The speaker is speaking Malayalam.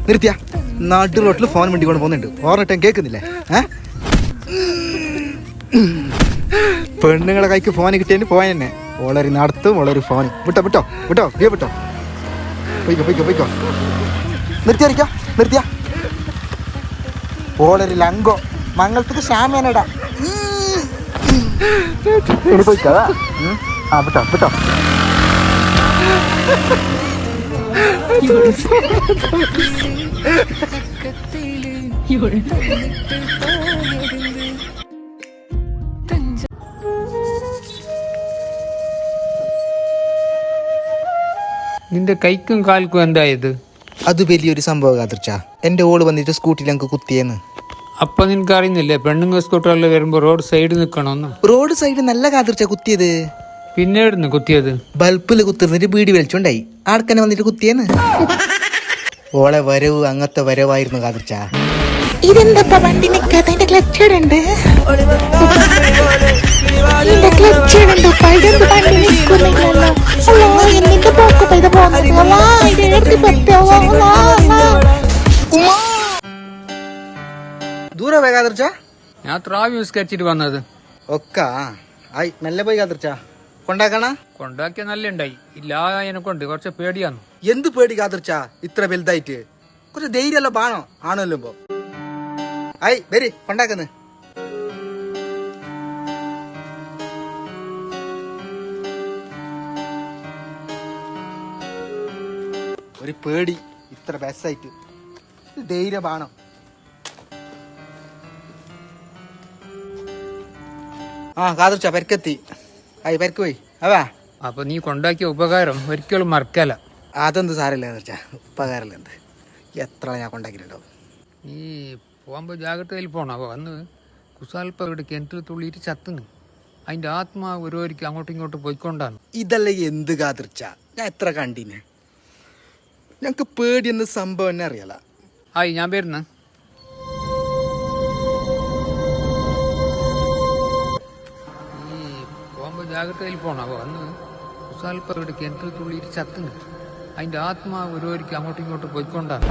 നിർത്തിയ നാട്ടു റോട്ടിൽ ഫോൺ വണ്ടി കൊണ്ട് പോകുന്നുണ്ട്. ഓർണിട്ടും കേൾക്കുന്നില്ലേ? പെണ്ണുങ്ങളെ കൈക്ക് ഫോൺ കിട്ടിയതിന് പോയ തന്നെ വളരെ നടത്തും വളരെ ഫോൺ വിട്ടോ വിട്ടോ വിട്ടോ വിട്ടോ വിട്ടോ പോയിക്കോ പോയിക്കോ പോയിക്കോ. നിർത്തിയ ഓളൊരു ലങ്കോ മംഗളത്തേക്ക് ശ്യാമേനടാ. ഇനി പോയിക്കോ. ആ വിട്ടോ വിട്ടോ. നിന്റെ കൈക്കും കാൽക്കും എന്തായത്? അത് വലിയൊരു സംഭവം കാത്തിർച്ച. എന്റെ ഓള് വന്നിട്ട് സ്കൂട്ടിൽ ഞങ്ങൾക്ക് കുത്തിയെന്ന്. അപ്പൊ നിനക്ക് അറിയുന്നില്ലേ പെണ്ണുങ്ങൾ സ്കൂട്ടറിൽ വരുമ്പോ റോഡ് സൈഡ് നിക്കണോന്ന്? റോഡ് സൈഡ് നല്ല കാത്തിർച്ച കുത്തിയത്. പിന്നെ എവിടുന്ന് കുത്തിയത്? ബൾബില് കുത്തിർന്നിട്ട് ബീഡി വലിച്ചുണ്ടായി ആൾക്കന്നെ വന്നിട്ട് കുത്തിയെന്ന്. ഓളെ വരവ് അങ്ങനത്തെ വരവായിരുന്നു കാതിർച്ച. ഇതെന്താ വണ്ടി നിൽക്കാതെ ക്ലച്ച് ഇടണ്ട്? ക്ലച്ച് ഇടണ്ടോ? പൈതന്ത് വണ്ടി നിൽക്കുന്നില്ലല്ലോ. എന്നിട്ട് പോക്ക് പൈത ദൂരെ പോയി കാതിർച്ച. ഞാൻ ത്രാവി സ്കെച്ചിട്ട് വന്നത്. ഒക്ക ആയി മെല്ലെ പോയി കാതിർച്ച. കൊണ്ടാക്കണ കൊണ്ടാക്കിയ നല്ല ഉണ്ടായി. ഇല്ല എനക്കൊണ്ട് കുറച്ച് പേടിയാന്നു. എന്ത് പേടി കാതിർച്ച? ഇത്ര വലുതായിട്ട് കുറച്ച് ധൈര്യമല്ലോ ബാണോ ആണല്ലോ. ഇപ്പൊ ആയി വരി കൊണ്ടാക്കുന്നു. ഒരു പേടി ഇത്ര ബസ്സായിട്ട് ധൈര്യം ബാണോ. ആ കാതിർച്ച പരിക്കെത്തി. ആയി പരിക്ക് പോയി അവ. അപ്പൊ നീ കൊണ്ടാക്കിയ ഉപകാരം ഒരിക്കലും മറക്കല. അതെന്ത് സാരമില്ല കാതിർച്ച, ഉപകാരമില്ല. എന്ത് എത്ര ഞാൻ കൊണ്ടാക്കിയിട്ടുണ്ടാവും. നീ പോകുമ്പോ ജാഗ്രതയിൽ പോണം. അപ്പൊ വന്ന് കുസാൽപ്പ ഇവിടെ കിണറ്റിൽ തുള്ളിയിട്ട് ചത്തുന്നു. അതിന്റെ ആത്മാവ് ഓരോരിക്കും അങ്ങോട്ടും ഇങ്ങോട്ടും പോയിക്കൊണ്ടാണ്. ഇതല്ല എന്ത് കാതിർച്ച, ഞാൻ എത്ര കണ്ടിന്. ഞങ്ങക്ക് പേടി എന്ന സംഭവം തന്നെ അറിയാല. ആയി ഞാൻ വരുന്ന. നീ പോകുമ്പോ ജാഗ്രതയിൽ പോണം. അപ്പൊ വന്ന് കുസാൽപ്പ ഇവിടെ കിണറ്റിൽ തുള്ളിയിട്ട് ചത്തുന്നു. അതിന്റെ ആത്മാവ് ഓരോരിക്കും അങ്ങോട്ടും ഇങ്ങോട്ടും പോയിക്കൊണ്ടാണ്.